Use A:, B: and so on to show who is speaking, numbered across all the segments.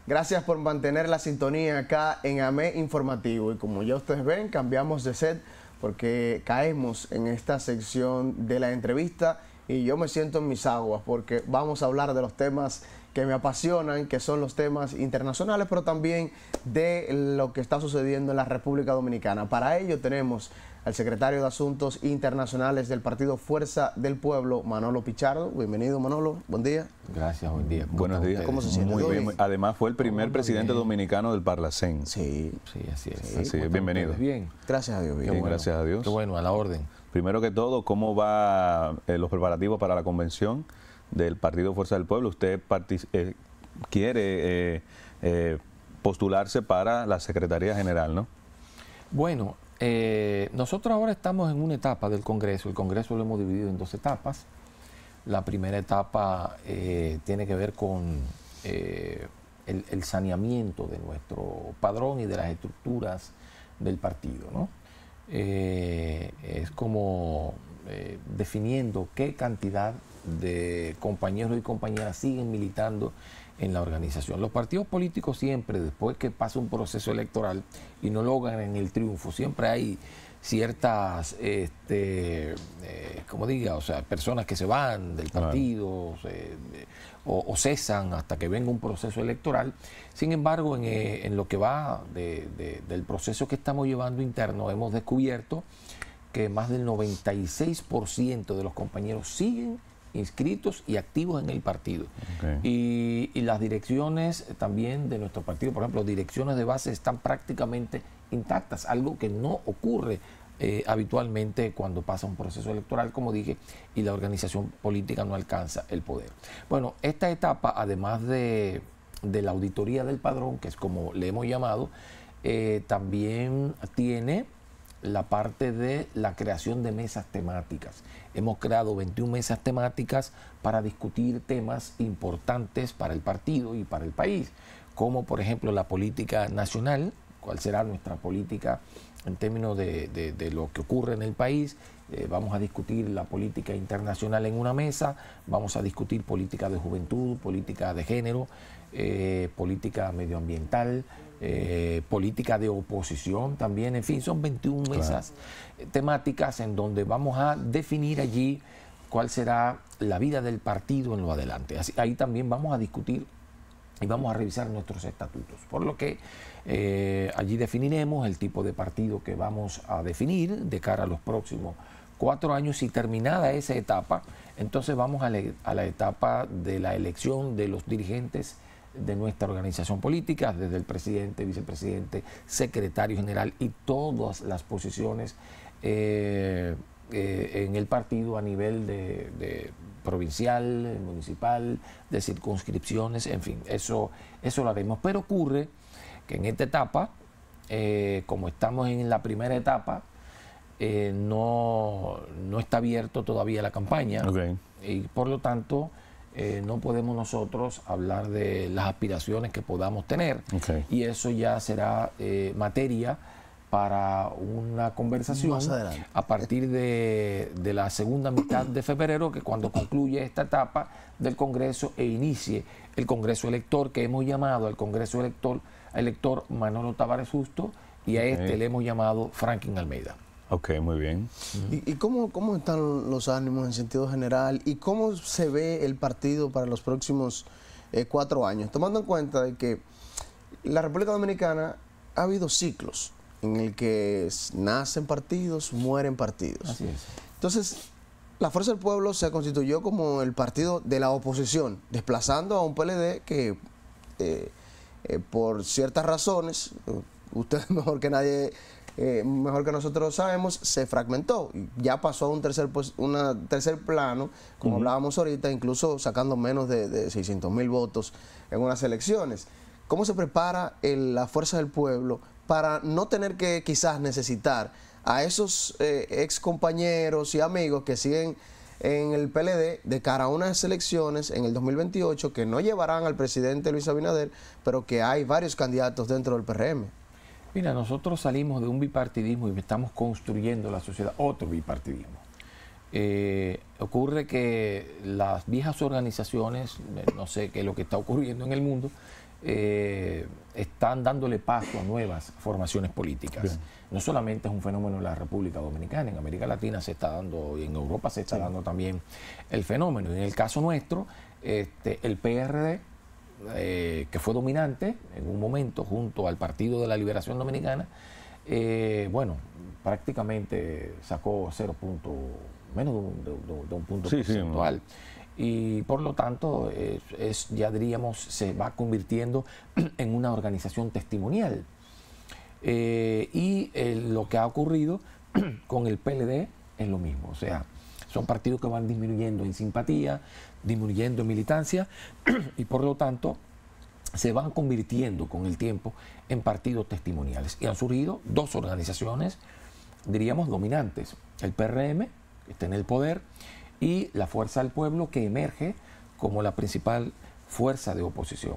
A: Gracias por mantener la sintonía acá en AME Informativo. Y como ya ustedes ven, cambiamos de set porque caemos en esta sección de la entrevista y yo me siento en mis aguas porque vamos a hablar de los temas que me apasionan, que son los temas internacionales, pero también de lo que está sucediendo en la República Dominicana. Para ello tenemos al secretario de Asuntos Internacionales del Partido Fuerza del Pueblo, Manolo Pichardo. Bienvenido, Manolo. Buen día.
B: Gracias, buen día.
C: Buenos días.
A: ¿Cómo se siente?
C: Muy bien. Además fue el primer presidente dominicano del Parlacén.
A: Sí.
B: Sí, así es.
C: Sí, así es. Bienvenido.
B: Bien.
A: Gracias a Dios. Bien.
C: Bien, gracias a Dios.
B: Qué bueno, a la orden.
C: Primero que todo, ¿cómo va los preparativos para la convención del Partido Fuerza del Pueblo? Usted quiere postularse para la Secretaría General, ¿no?
B: Bueno, nosotros ahora estamos en una etapa del Congreso. El Congreso lo hemos dividido en dos etapas. La primera etapa tiene que ver con el saneamiento de nuestro padrón y de las estructuras del partido, ¿no? Es como definiendo qué cantidad de compañeros y compañeras siguen militando en la organización. Los partidos políticos siempre, después que pasa un proceso electoral y no logran el triunfo, siempre hay ciertas, como diga, o sea, personas que se van del partido o cesan hasta que venga un proceso electoral. Sin embargo, en lo que va del proceso que estamos llevando interno, hemos descubierto que más del 96% de los compañeros siguen inscritos y activos en el partido. Okay. Y las direcciones también de nuestro partido, por ejemplo, direcciones de base están prácticamente intactas, algo que no ocurre habitualmente cuando pasa un proceso electoral, como dije, y la organización política no alcanza el poder. Bueno, esta etapa, además de la auditoría del padrón, que es como le hemos llamado, también tiene la parte de la creación de mesas temáticas. Hemos creado 21 mesas temáticas para discutir temas importantes para el partido y para el país, como por ejemplo la política nacional, cuál será nuestra política en términos de lo que ocurre en el país. Vamos a discutir la política internacional en una mesa, vamos a discutir política de juventud, política de género, política medioambiental, política de oposición también, en fin, son 21 mesas temáticas en donde vamos a definir allí cuál será la vida del partido en lo adelante. Así, ahí también vamos a discutir y vamos a revisar nuestros estatutos, por lo que allí definiremos el tipo de partido que vamos a definir de cara a los próximos 4 años y terminada esa etapa, entonces vamos a la etapa de la elección de los dirigentes de nuestra organización política, desde el presidente, vicepresidente, secretario general y todas las posiciones en el partido a nivel de provincial, municipal, de circunscripciones, en fin, eso lo haremos. Pero ocurre que en esta etapa, como estamos en la primera etapa, no está abierto todavía la campaña, y por lo tanto no podemos nosotros hablar de las aspiraciones que podamos tener, y eso ya será materia para una conversación a partir de la segunda mitad de febrero, que cuando concluye esta etapa del Congreso e inicie el Congreso Elector, que hemos llamado al Congreso Elector Manolo Tavares Justo, y a este le hemos llamado Franklin Almeida.
C: Ok, muy bien.
A: ¿Y cómo están los ánimos en sentido general? ¿Y cómo se ve el partido para los próximos 4 años? Tomando en cuenta de que la República Dominicana ha habido ciclos en el que nacen partidos, mueren partidos.
B: Así es.
A: Entonces, la Fuerza del Pueblo se constituyó como el partido de la oposición, desplazando a un PLD que por ciertas razones, ustedes mejor que nadie, mejor que nosotros sabemos, se fragmentó. Ya pasó a un tercer plano, como hablábamos ahorita, incluso sacando menos de 600,000 votos en unas elecciones. ¿Cómo se prepara la Fuerza del Pueblo para no tener que quizás necesitar a esos ex compañeros y amigos que siguen en el PLD de cara a unas elecciones en el 2028 que no llevarán al presidente Luis Abinader, pero que hay varios candidatos dentro del PRM?
B: Mira, nosotros salimos de un bipartidismo y estamos construyendo la sociedad, otro bipartidismo. Ocurre que las viejas organizaciones, no sé qué es lo que está ocurriendo en el mundo, están dándole paso a nuevas formaciones políticas. Bien. No solamente es un fenómeno en la República Dominicana, en América Latina se está dando y en Europa se está dando también el fenómeno. En el caso nuestro, el PRD, que fue dominante en un momento junto al Partido de la Liberación Dominicana, bueno, prácticamente sacó menos de un punto porcentual. Y por lo tanto, ya diríamos, se va convirtiendo en una organización testimonial. Lo que ha ocurrido con el PLD es lo mismo. O sea, son partidos que van disminuyendo en simpatía, disminuyendo en militancia y por lo tanto se van convirtiendo con el tiempo en partidos testimoniales. Y han surgido dos organizaciones, diríamos, dominantes. El PRM, que está en el poder, y la Fuerza del Pueblo, que emerge como la principal fuerza de oposición.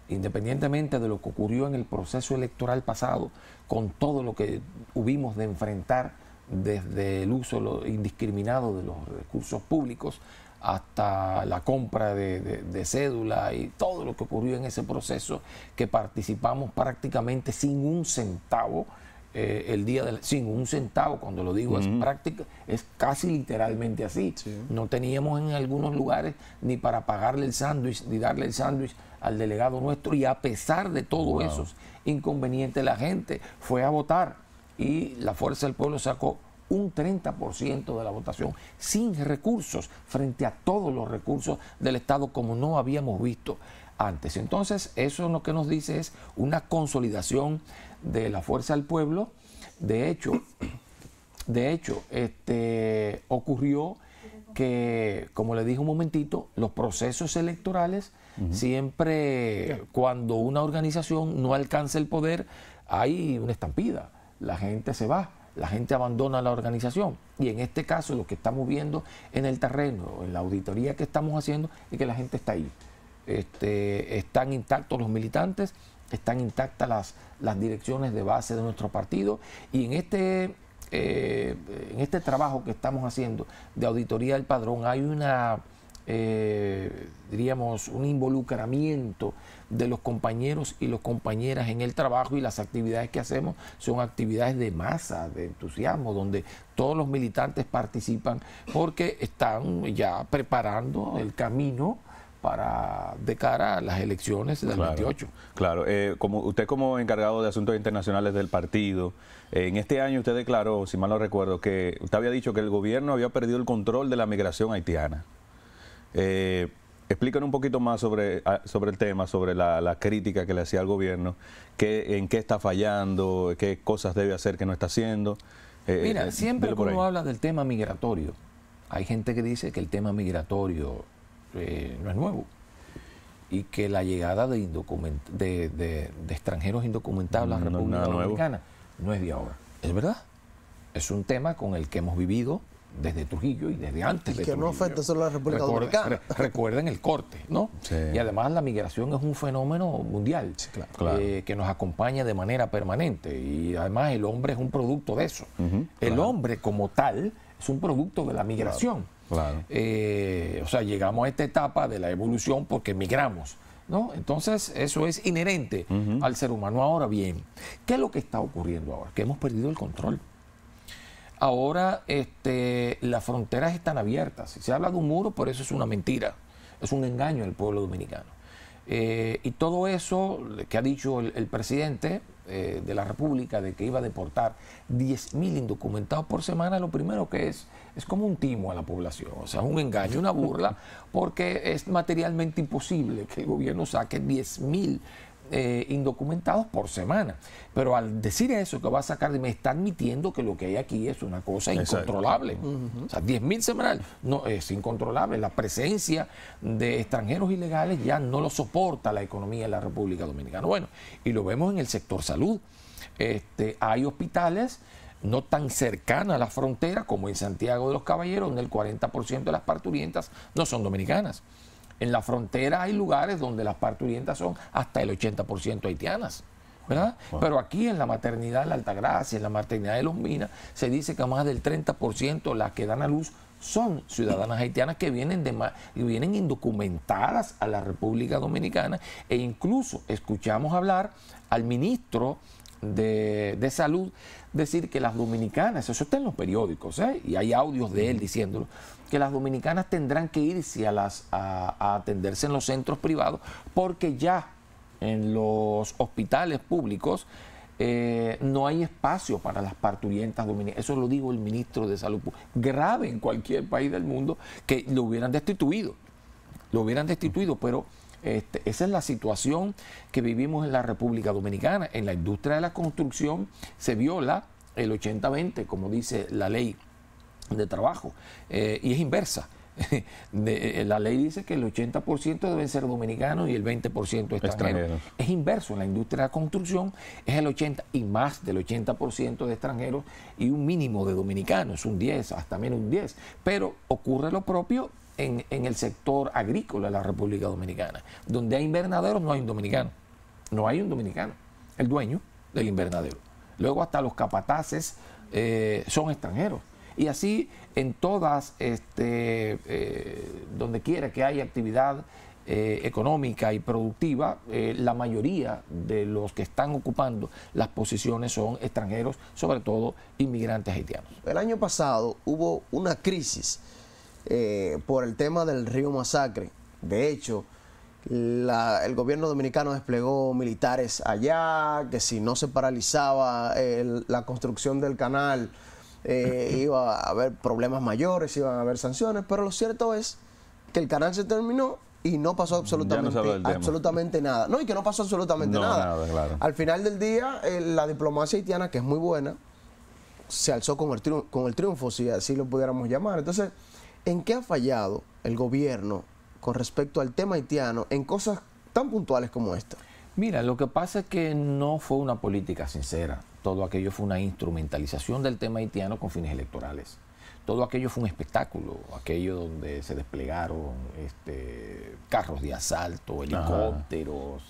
B: Independientemente de lo que ocurrió en el proceso electoral pasado, con todo lo que hubimos de enfrentar desde el uso indiscriminado de los recursos públicos hasta la compra de cédula y todo lo que ocurrió en ese proceso, que participamos prácticamente sin un centavo, sin un centavo, cuando lo digo es casi literalmente así. Sí. No teníamos en algunos lugares ni para pagarle el sándwich, ni darle el sándwich al delegado nuestro, y a pesar de todos esos inconvenientes, la gente fue a votar y la Fuerza del Pueblo sacó un 30% de la votación sin recursos, frente a todos los recursos del Estado, como no habíamos visto antes. Entonces, eso lo que nos dice es una consolidación de la Fuerza del Pueblo. De hecho, ocurrió que, como le dije un momentito, los procesos electorales, siempre cuando una organización no alcanza el poder, hay una estampida, la gente se va, la gente abandona la organización. Y en este caso, lo que estamos viendo en el terreno, en la auditoría que estamos haciendo, es que la gente está ahí. Están intactos los militantes, están intactas las direcciones de base de nuestro partido, y en este trabajo que estamos haciendo de auditoría del padrón hay diríamos, un involucramiento de los compañeros y las compañeras en el trabajo, y las actividades que hacemos son actividades de masa, de entusiasmo, donde todos los militantes participan porque están ya preparando el camino de cara a las elecciones del 28.
C: Claro, como encargado de asuntos internacionales del partido, en este año usted declaró, si mal no recuerdo, que usted había dicho que el gobierno había perdido el control de la migración haitiana. Explícanos un poquito más sobre el tema, sobre la crítica que le hacía al gobierno, en qué está fallando, qué cosas debe hacer que no está haciendo.
B: Mira, siempre que uno habla del tema migratorio, hay gente que dice que el tema migratorio no es nuevo, y que la llegada de extranjeros indocumentados a la República Dominicana no es de ahora. Es verdad, es un tema con el que hemos vivido desde Trujillo y desde antes de
A: que
B: Trujillo.
A: No afecta solo a la República Dominicana.
B: Recuerden el corte, ¿no? Sí. Y además la migración es un fenómeno mundial, sí, claro. Que nos acompaña de manera permanente, y además el hombre es un producto de eso. El hombre como tal es un producto de la migración. Claro. O sea, llegamos a esta etapa de la evolución porque migramos, ¿no? Entonces, eso es inherente al ser humano. Ahora bien, ¿qué es lo que está ocurriendo ahora? Que hemos perdido el control. Ahora las fronteras están abiertas. Si se habla de un muro, por eso es una mentira, es un engaño al pueblo dominicano. Y todo eso que ha dicho el presidente de la República, de que iba a deportar 10.000 indocumentados por semana, lo primero que es como un timo a la población. O sea, un engaño, una burla, porque es materialmente imposible que el gobierno saque 10.000 indocumentados por semana. Pero al decir eso, que va a sacar, me está admitiendo que lo que hay aquí es una cosa incontrolable. O sea, 10.000 semanal no, es incontrolable. La presencia de extranjeros ilegales ya no lo soporta la economía de la República Dominicana. Bueno, y lo vemos en el sector salud. Hay hospitales no tan cercanos a la frontera como en Santiago de los Caballeros, donde el 40% de las parturientas no son dominicanas. En la frontera hay lugares donde las parturientas son hasta el 80% haitianas, ¿verdad? Wow. Pero aquí en la maternidad de la Altagracia, en la maternidad de Los Minas, se dice que más del 30% las que dan a luz son ciudadanas haitianas que vienen indocumentadas a la República Dominicana, e incluso escuchamos hablar al ministro de Salud decir que las dominicanas, eso está en los periódicos, y hay audios de él diciéndolo, que las dominicanas tendrán que irse a atenderse en los centros privados, porque ya en los hospitales públicos no hay espacio para las parturientas dominicanas. Eso lo dijo el ministro de Salud. Grave en cualquier país del mundo que lo hubieran destituido. Pero esa es la situación que vivimos en la República Dominicana. En la industria de la construcción se viola el 80-20, como dice la ley de trabajo, y es inversa. La ley dice que el 80% deben ser dominicanos y el 20% extranjeros. Es inverso, en la industria de la construcción es el 80% y más del 80% de extranjeros y un mínimo de dominicanos, un 10, hasta menos un 10. Pero ocurre lo propio en el sector agrícola de la República Dominicana. Donde hay invernaderos no hay un dominicano. No hay un dominicano, el dueño del invernadero. Luego hasta los capataces son extranjeros. Y así en todas, donde quiera que haya actividad económica y productiva, la mayoría de los que están ocupando las posiciones son extranjeros, sobre todo inmigrantes haitianos.
A: El año pasado hubo una crisis por el tema del río Masacre. De hecho, el gobierno dominicano desplegó militares allá, que si no se paralizaba la construcción del canal, iba a haber problemas mayores, iban a haber sanciones, pero lo cierto es que el canal se terminó y no pasó absolutamente nada. No, y que no pasó absolutamente nada.
C: Claro.
A: Al final del día, la diplomacia haitiana, que es muy buena, se alzó con el triunfo, si así lo pudiéramos llamar. Entonces, ¿en qué ha fallado el gobierno con respecto al tema haitiano en cosas tan puntuales como esta?
B: Mira, lo que pasa es que no fue una política sincera. Todo aquello fue una instrumentalización del tema haitiano con fines electorales. Todo aquello fue un espectáculo, aquello donde se desplegaron carros de asalto, helicópteros,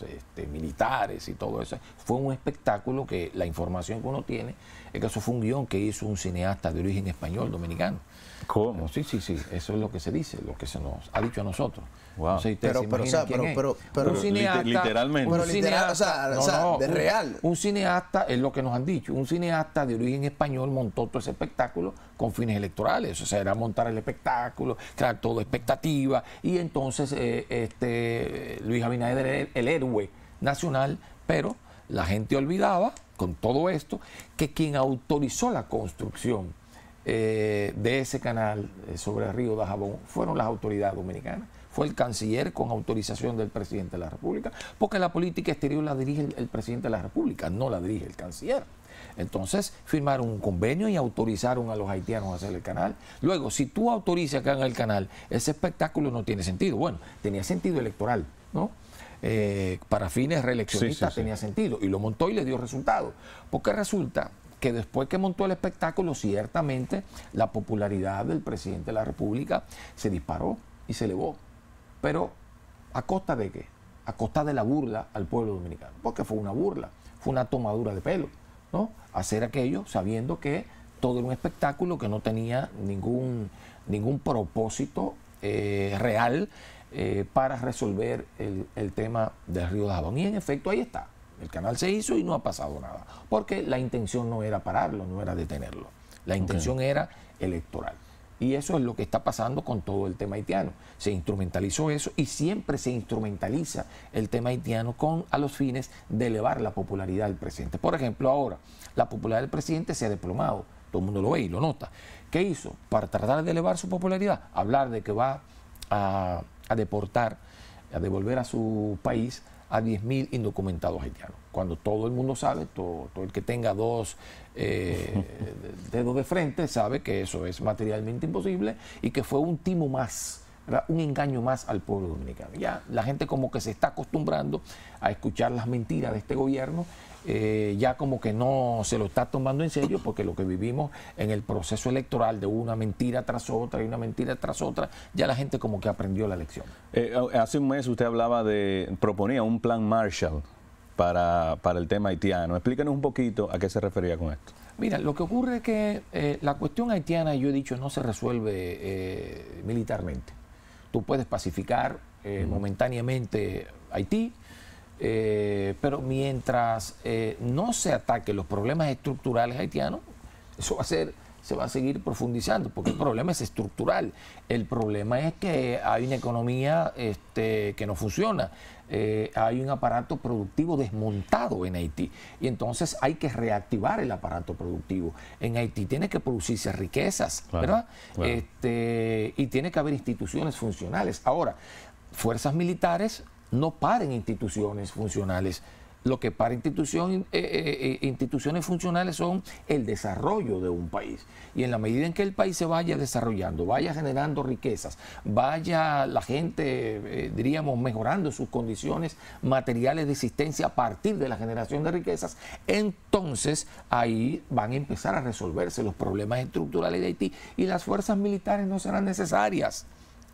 B: militares y todo eso. Fue un espectáculo que la información que uno tiene es que eso fue un guión que hizo un cineasta de origen español, dominicano.
C: ¿Cómo?
B: Sí, eso es lo que se dice, lo que se nos ha dicho a nosotros.
C: Wow.
B: No sé si ustedes se imaginan quién es.
A: Pero
B: un cineasta,
C: literalmente.
A: Pero literal, de real.
B: Un cineasta, es lo que nos han dicho, un cineasta de origen español montó todo ese espectáculo con fines electorales. O sea, era montar el espectáculo, crear todo expectativa. Y entonces Luis Abinader, el héroe nacional, pero la gente olvidaba, con todo esto, que quien autorizó la construcción de ese canal sobre el río Dajabón fueron las autoridades dominicanas. Fue el canciller con autorización del presidente de la República, porque la política exterior la dirige el presidente de la República, no la dirige el canciller. Entonces firmaron un convenio y autorizaron a los haitianos a hacer el canal. Luego, si tú autorizas que hagan el canal, ese espectáculo no tiene sentido. Bueno, tenía sentido electoral, ¿no? Para fines reeleccionistas tenía sentido, y lo montó y le dio resultado. Porque resulta que después que montó el espectáculo, ciertamente la popularidad del presidente de la República se disparó y se elevó. Pero, ¿a costa de qué? A costa de la burla al pueblo dominicano. Porque fue una burla, fue una tomadura de pelo, ¿no? Hacer aquello sabiendo que todo era un espectáculo que no tenía ningún propósito real para resolver el tema del río Dajabón. Y en efecto ahí está. El canal se hizo y no ha pasado nada. Porque la intención no era pararlo, no era detenerlo. La intención era electoral. Y eso es lo que está pasando con todo el tema haitiano. Se instrumentalizó eso y siempre se instrumentaliza el tema haitiano a los fines de elevar la popularidad del presidente. Por ejemplo, ahora, la popularidad del presidente se ha desplomado. Todo el mundo lo ve y lo nota. ¿Qué hizo? Para tratar de elevar su popularidad, hablar de que va a deportar, a devolver a su país a 10.000 indocumentados haitianos. Cuando todo el mundo sabe, todo el que tenga dos dedos de frente sabe que eso es materialmente imposible y que fue un timo más, ¿verdad? Un engaño más al pueblo dominicano. Ya la gente como que se está acostumbrando a escuchar las mentiras de este gobierno, ya como que no se lo está tomando en serio, porque lo que vivimos en el proceso electoral de una mentira tras otra y una mentira tras otra, ya la gente como que aprendió la lección.
C: Hace un mes usted proponía un plan Marshall para el tema haitiano. Explícanos un poquito a qué se refería con esto.
B: Mira, lo que ocurre es que la cuestión haitiana, yo he dicho, no se resuelve militarmente. Tú puedes pacificar momentáneamente Haití, pero mientras no se ataquen los problemas estructurales haitianos, eso se va a seguir profundizando, porque el problema es estructural. El problema es que hay una economía que no funciona, hay un aparato productivo desmontado en Haití, y entonces hay que reactivar el aparato productivo. En Haití tiene que producirse riquezas, ¿verdad? Claro. Y tiene que haber instituciones funcionales. Ahora, fuerzas militares no paren instituciones funcionales. Lo que para instituciones funcionales son el desarrollo de un país. Y en la medida en que el país se vaya desarrollando, vaya generando riquezas, vaya la gente, diríamos, mejorando sus condiciones materiales de existencia a partir de la generación de riquezas, entonces ahí van a empezar a resolverse los problemas estructurales de Haití y las fuerzas militares no serán necesarias,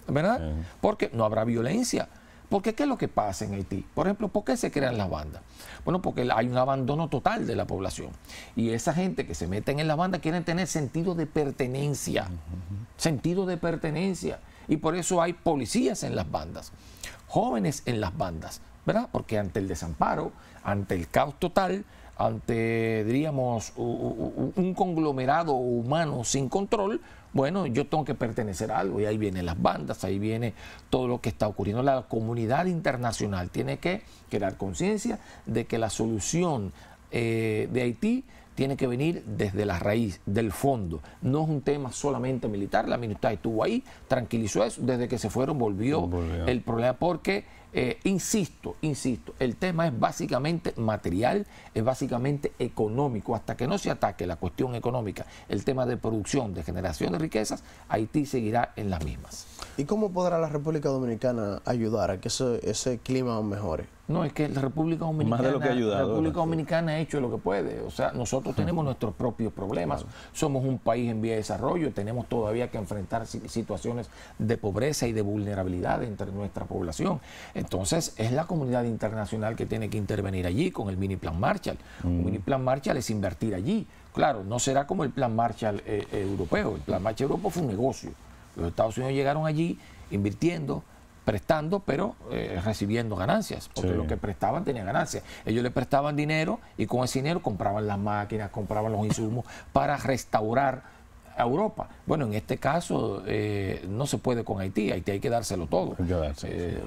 B: ¿verdad? Porque no habrá violencia. Porque ¿qué es lo que pasa en Haití? Por ejemplo, ¿por qué se crean las bandas? Bueno, porque hay un abandono total de la población. Y esa gente que se meten en la banda quieren tener sentido de pertenencia. Sentido de pertenencia. Y por eso hay policías en las bandas, jóvenes en las bandas, ¿verdad? Porque ante el desamparo, ante el caos total, ante, diríamos, un conglomerado humano sin control, bueno, yo tengo que pertenecer a algo, y ahí vienen las bandas, ahí viene todo lo que está ocurriendo. La comunidad internacional tiene que crear conciencia de que la solución de Haití tiene que venir desde la raíz, del fondo. No es un tema solamente militar. La militar estuvo ahí, tranquilizó eso, desde que se fueron volvió. El problema, porque insisto, el tema es básicamente material, es básicamente económico. Hasta que no se ataque la cuestión económica, el tema de producción, de generación de riquezas, Haití seguirá en las mismas.
A: ¿Y cómo podrá la República Dominicana ayudar a que ese clima mejore?
B: No, es que la República Dominicana,
C: más de lo que ha ayudado,
B: la República Dominicana ha hecho lo que puede. O sea, nosotros tenemos nuestros propios problemas. Claro. Somos un país en vía de desarrollo, tenemos todavía que enfrentar situaciones de pobreza y de vulnerabilidad entre nuestra población. Entonces, es la comunidad internacional que tiene que intervenir allí con el mini plan Marshall. Un mini plan Marshall es invertir allí. Claro, no será como el plan Marshall europeo. El plan Marshall europeo fue un negocio. Los Estados Unidos llegaron allí invirtiendo, prestando, pero recibiendo ganancias, porque lo que prestaban tenía ganancias. Ellos le prestaban dinero y con ese dinero compraban las máquinas, compraban los insumos para restaurar a Europa. Bueno, en este caso no se puede con Haití. Haití hay que dárselo todo.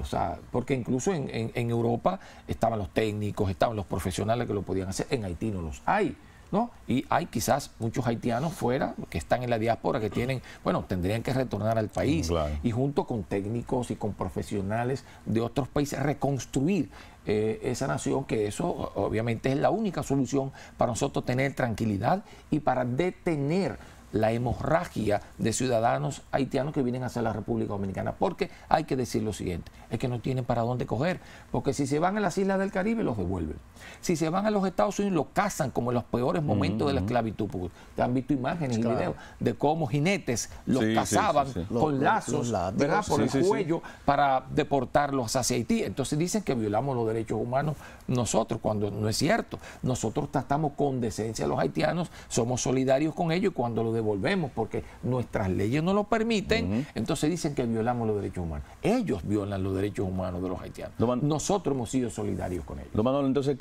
B: O sea, porque incluso en Europa estaban los técnicos, estaban los profesionales que lo podían hacer. En Haití no los hay, ¿no? Y hay quizás muchos haitianos fuera que están en la diáspora que tienen, bueno, tendrían que retornar al país y junto con técnicos y con profesionales de otros países reconstruir esa nación, que eso obviamente es la única solución para nosotros tener tranquilidad y para detener la hemorragia de ciudadanos haitianos que vienen hacia la República Dominicana, porque hay que decir lo siguiente, es que no tienen para dónde coger, porque si se van a las islas del Caribe los devuelven, si se van a los Estados Unidos los cazan como en los peores momentos de la esclavitud, porque te han visto imágenes y videos de cómo jinetes los cazaban con lazos, ¿verdad? Por el cuello para deportarlos hacia Haití. Entonces dicen que violamos los derechos humanos nosotros, cuando no es cierto. Nosotros tratamos con decencia a los haitianos, somos solidarios con ellos, y cuando lo devolvemos porque nuestras leyes no lo permiten, entonces dicen que violamos los derechos humanos. Ellos violan los derechos humanos de los haitianos. Nosotros hemos sido solidarios con ellos.
C: Don Manolo, entonces,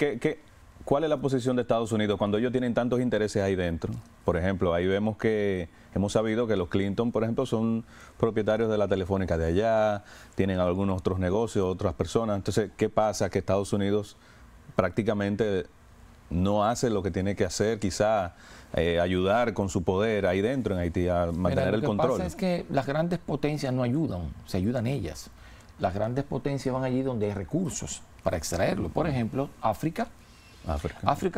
C: ¿cuál es la posición de Estados Unidos cuando ellos tienen tantos intereses ahí dentro? Por ejemplo, ahí vemos que hemos sabido que los Clinton, por ejemplo, son propietarios de la telefónica de allá, tienen algunos otros negocios, otras personas. Entonces, ¿qué pasa? Que Estados Unidos prácticamente no hace lo que tiene que hacer, quizá ayudar con su poder ahí dentro en Haití a mantener el control.
B: Lo que pasa es que las grandes potencias no ayudan, se ayudan ellas. Las grandes potencias van allí donde hay recursos para extraerlo. Por ejemplo, África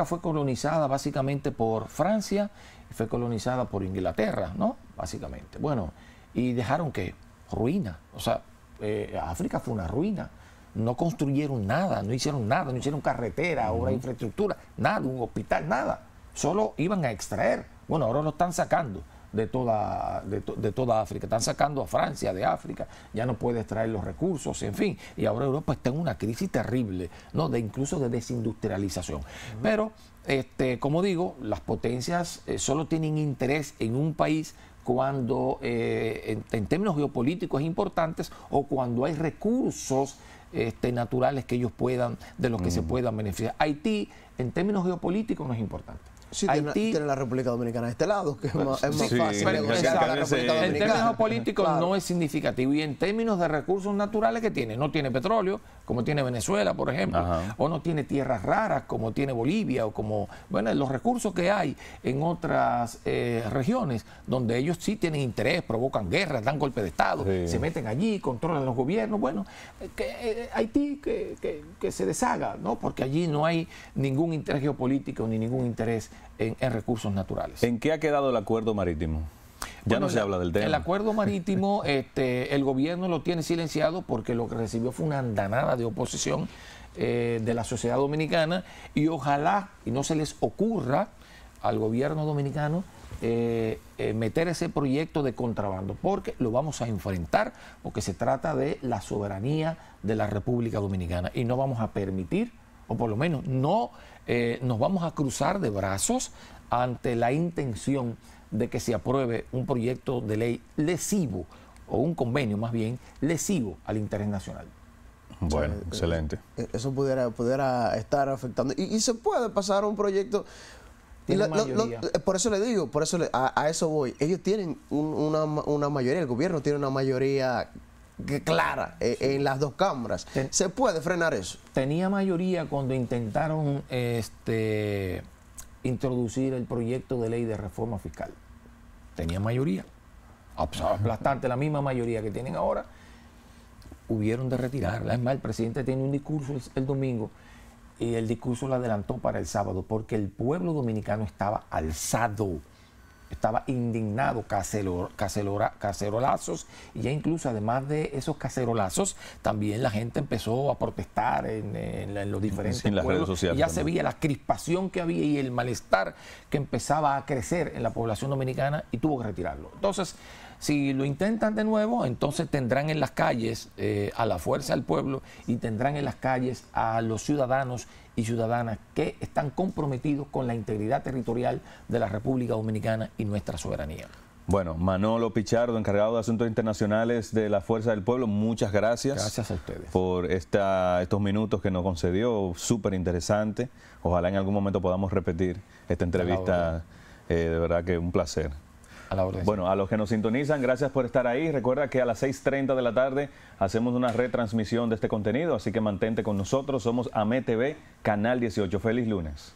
B: fue colonizada básicamente por Francia y fue colonizada por Inglaterra, ¿no? Básicamente. Bueno, y dejaron que ruina. O sea, África fue una ruina. No construyeron nada, no hicieron carretera, obra de infraestructura, nada, un hospital, nada. Solo iban a extraer. Bueno, ahora lo están sacando. de toda África. Están sacando a Francia de África, ya no puede extraer los recursos, en fin. Y ahora Europa está en una crisis terrible, ¿no? Incluso de desindustrialización. Pero, como digo, las potencias solo tienen interés en un país cuando en términos geopolíticos es importantes o cuando hay recursos naturales que ellos puedan, de los que se puedan beneficiar. Haití, en términos geopolíticos, no es importante.
A: Sí,
B: Haití
A: tiene la República Dominicana de este lado, que es más
C: sí,
A: fácil
C: pero
A: negociar que la
C: exacto,
A: República
C: en
B: en
A: Dominicana.
B: términos políticos
A: Claro.
B: no es significativo. Y en términos de recursos naturales que tiene, no tiene petróleo, como tiene Venezuela, por ejemplo,
C: Ajá.
B: o no tiene tierras raras, como tiene Bolivia, o como, bueno, los recursos que hay en otras regiones, donde ellos sí tienen interés, provocan guerras, dan golpe de Estado,
C: Sí.
B: se meten allí, controlan los gobiernos. Bueno, Haití que se deshaga, ¿no? Porque allí no hay ningún interés geopolítico ni ningún interés en recursos naturales.
C: ¿En qué ha quedado el acuerdo marítimo? Ya
B: Bueno,
C: no se habla del tema.
B: El acuerdo marítimo, el gobierno lo tiene silenciado porque lo que recibió fue una andanada de oposición de la sociedad dominicana, y ojalá y no se les ocurra al gobierno dominicano meter ese proyecto de contrabando, porque lo vamos a enfrentar, porque se trata de la soberanía de la República Dominicana y no vamos a permitir, o por lo menos no nos vamos a cruzar de brazos ante la intención de que se apruebe un proyecto de ley lesivo, o un convenio más bien lesivo al interés nacional.
C: Bueno, excelente.
A: Eso pudiera estar afectando. Y se puede pasar un proyecto.
B: Tiene mayoría.
A: Por eso le digo, a eso voy. Ellos tienen una mayoría, el gobierno tiene una mayoría clara en las dos cámaras. ¿Se puede frenar eso?
B: Tenía mayoría cuando intentaron introducir el proyecto de ley de reforma fiscal. Tenía mayoría. Aplastante, la misma mayoría que tienen ahora. Hubieron de retirarla. Es más, el presidente tiene un discurso el domingo, y el discurso lo adelantó para el sábado, porque el pueblo dominicano estaba alzado, estaba indignado, cacerolazos, y ya incluso además de esos cacerolazos, también la gente empezó a protestar en los diferentes
C: en las redes
B: pueblos,
C: sociales
B: y ya
C: también.
B: se veía la crispación que había y el malestar que empezaba a crecer en la población dominicana, y tuvo que retirarlo. Entonces, si lo intentan de nuevo, entonces tendrán en las calles a la fuerza del pueblo, y tendrán en las calles a los ciudadanos y ciudadanas que están comprometidos con la integridad territorial de la República Dominicana y nuestra soberanía.
C: Bueno, Manolo Pichardo, encargado de Asuntos Internacionales de la Fuerza del Pueblo, muchas gracias.
B: Gracias a ustedes.
C: Por estos minutos que nos concedió, súper interesante. Ojalá en algún momento podamos repetir esta entrevista, de verdad que un placer.
B: A la orden.
C: Bueno, a los que nos sintonizan, gracias por estar ahí. Recuerda que a las 6:30 de la tarde hacemos una retransmisión de este contenido, así que mantente con nosotros. Somos AME TV, Canal 18. Feliz lunes.